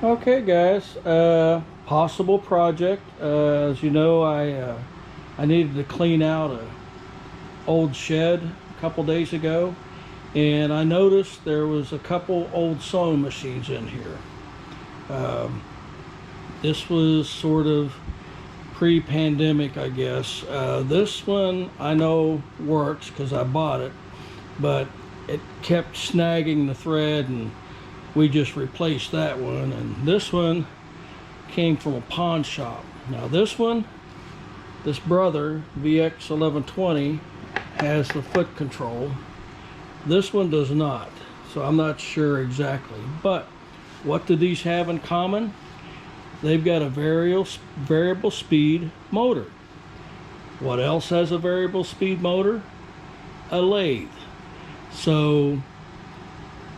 Okay, guys. Possible project. As you know, I needed to clean out a old shed a couple days ago, and I noticed there was a couple old sewing machines in here. Um, this was sort of pre-pandemic, I guess. This one I know works because I bought it, but it kept snagging the thread, and we just replaced that one. And this one came from a pawn shop. Now this brother VX1120 has the foot control. This one does not, so I'm not sure exactly. But what do these have in common? They've got a variable speed motor. What else has a variable speed motor? A lathe. So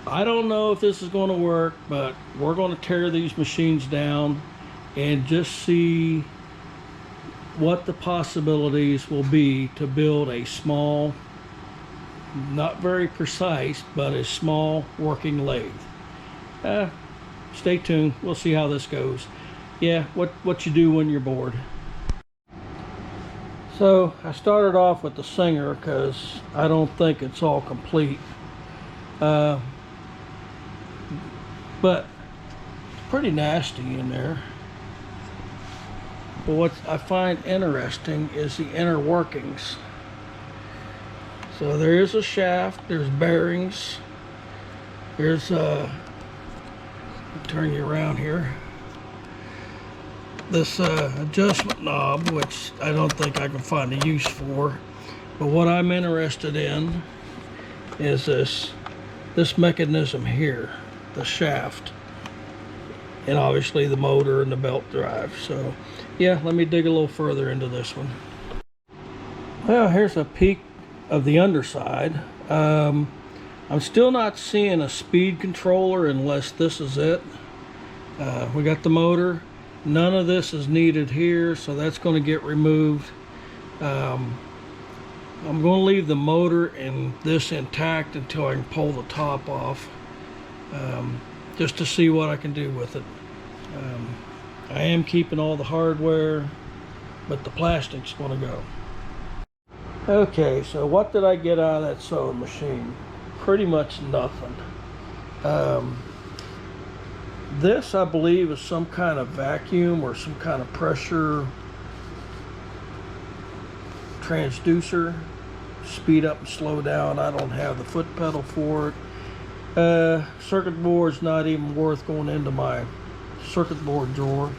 I don't know if this is going to work, but we're going to tear these machines down and just see what the possibilities will be to build a small, not very precise, but a small working lathe. Stay tuned. We'll see how this goes. Yeah, what you do when you're bored. So I started off with the Singer because I don't think it's all complete. But it's pretty nasty in there. But what I find interesting is the inner workings. So there is a shaft, there's bearings, there's turn you around here, this adjustment knob, which I don't think I can find a use for. But what I'm interested in is this mechanism here, the shaft, and obviously the motor and the belt drive. So yeah, let me dig a little further into this one. Well, here's a peek of the underside. I'm still not seeing a speed controller unless this is it. We got the motor. None of this is needed here, so that's going to get removed. I'm going to leave the motor and this intact until I can pull the top off, just to see what I can do with it. I am keeping all the hardware, but the plastic's going to go. Okay, so what did I get out of that sewing machine? Pretty much nothing. This, I believe, is some kind of vacuum or some kind of pressure transducer. Speed up and slow down. I don't have the foot pedal for it. Circuit board's not even worth going into my circuit board drawer.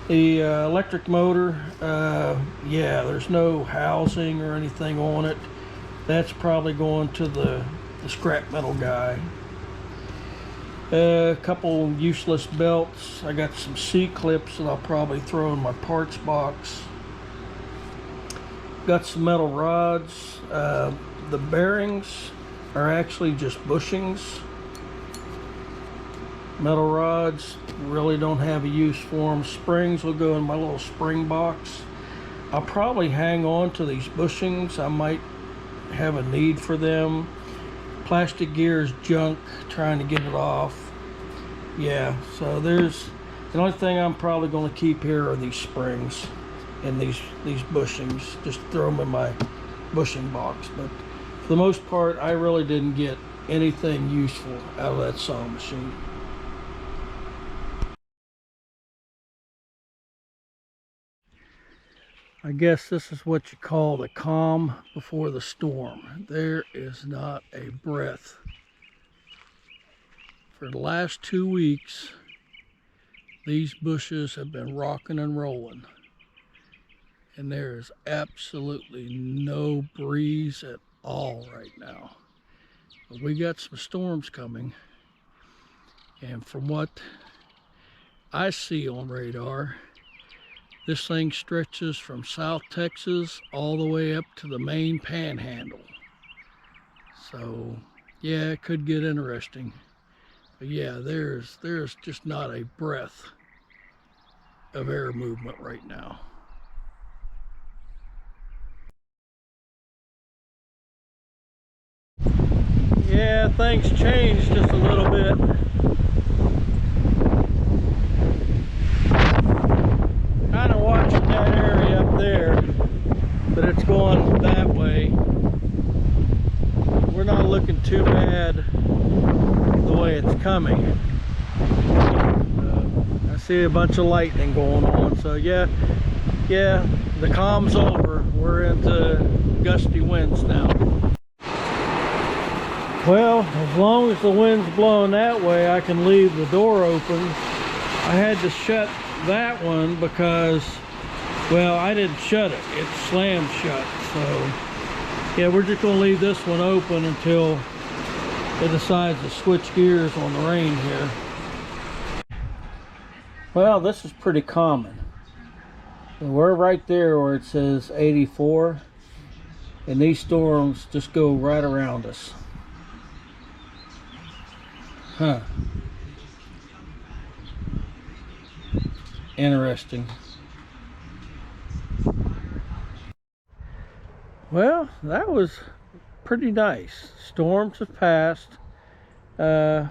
The electric motor, yeah, there's no housing or anything on it. That's probably going to the scrap metal guy. A couple useless belts. I got some C-clips that I'll probably throw in my parts box. Got some metal rods. The bearings are actually just bushings. Metal rods, really don't have a use for them. Springs will go in my little spring box. I'll probably hang on to these bushings. I might have a need for them. Plastic gear is junk, trying to get it off. Yeah, so the only thing I'm probably going to keep here are these springs and these bushings. Just throw them in my bushing box. But for the most part, I really didn't get anything useful out of that sewing machine. I guess this is what you call the calm before the storm. There is not a breath. For the last 2 weeks, these bushes have been rocking and rolling, and there is absolutely no breeze at all right now. But we got some storms coming, and from what I see on radar, this thing stretches from South Texas all the way up to the Maine Panhandle. So yeah, it could get interesting. But yeah, there's just not a breath of air movement right now. Yeah, things changed just a little bit. kind of watching that area up there, but it's going that way. We're not looking too bad the way it's coming. I see a bunch of lightning going on, so yeah, the calm's over. We're into gusty winds now. Well, as long as the wind's blowing that way, I can leave the door open. I had to shut that one because, well, I didn't shut it. It slammed shut. So, yeah, we're just going to leave this one open until it decides to switch gears on the rain here. Well, this is pretty common. We're right there where it says 84, and these storms just go right around us. Huh. Interesting. Well, that was pretty nice. Storms have passed. I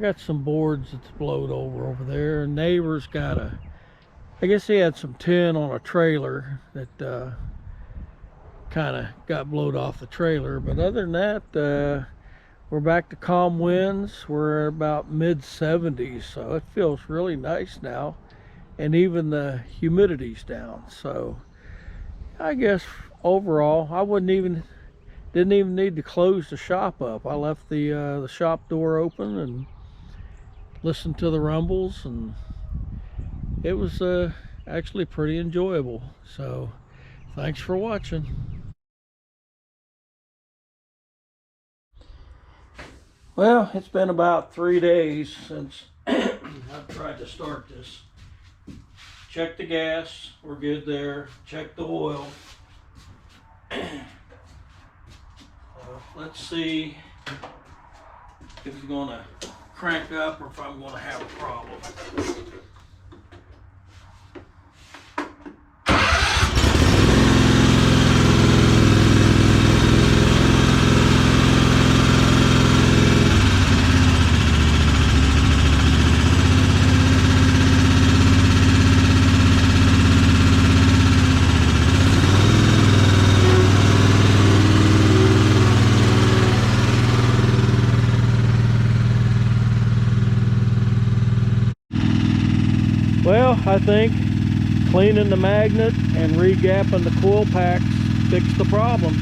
got some boards that's blowed over there. Neighbor's got I guess he had some tin on a trailer that kind of got blowed off the trailer. But other than that, we're back to calm winds. We're about mid-70s, so it feels really nice now. And even the humidity's down. So I guess overall, I didn't even need to close the shop up. I left the shop door open and listened to the rumbles, and it was actually pretty enjoyable. So thanks for watching. Well, it's been about 3 days since I've tried to start this. Check the gas, we're good there. Check the oil. Let's see if it's gonna crank up or if I'm gonna have a problem. Well, I think cleaning the magnet and re-gapping the coil packs fixed the problem.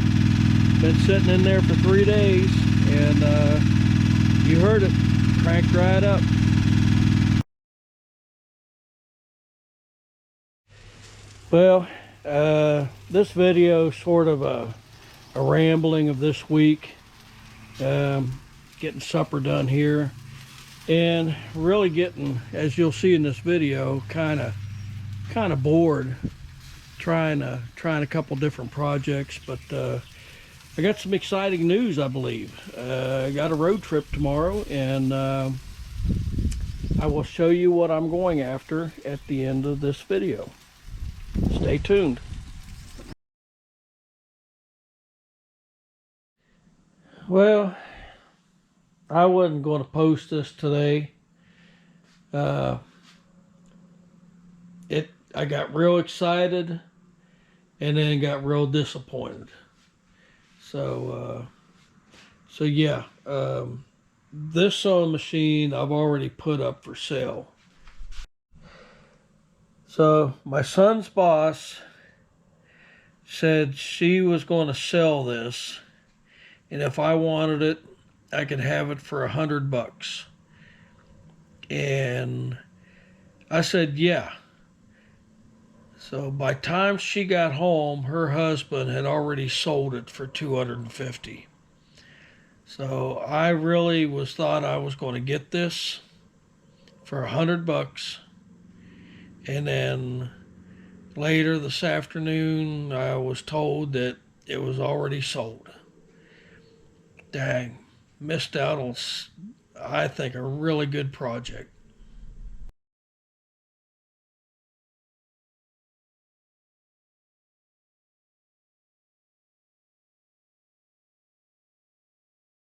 Been sitting in there for 3 days, and you heard it, cranked right up. Well, this video is sort of a rambling of this week. Getting supper done here. And really getting, as you'll see in this video, kind of bored trying a couple different projects. But I got some exciting news, I believe. I got a road trip tomorrow, and I will show you what I'm going after at the end of this video. Stay tuned. Well, I wasn't going to post this today. I got real excited and then got real disappointed. So yeah, this sewing machine I've already put up for sale. So my son's boss said she was going to sell this, and if I wanted it, I could have it for $100. And I said, yeah. So by the time she got home, her husband had already sold it for $250. So I really thought I was going to get this for $100. And then later this afternoon, I was told that it was already sold. Dang. Missed out on, I think, a really good project.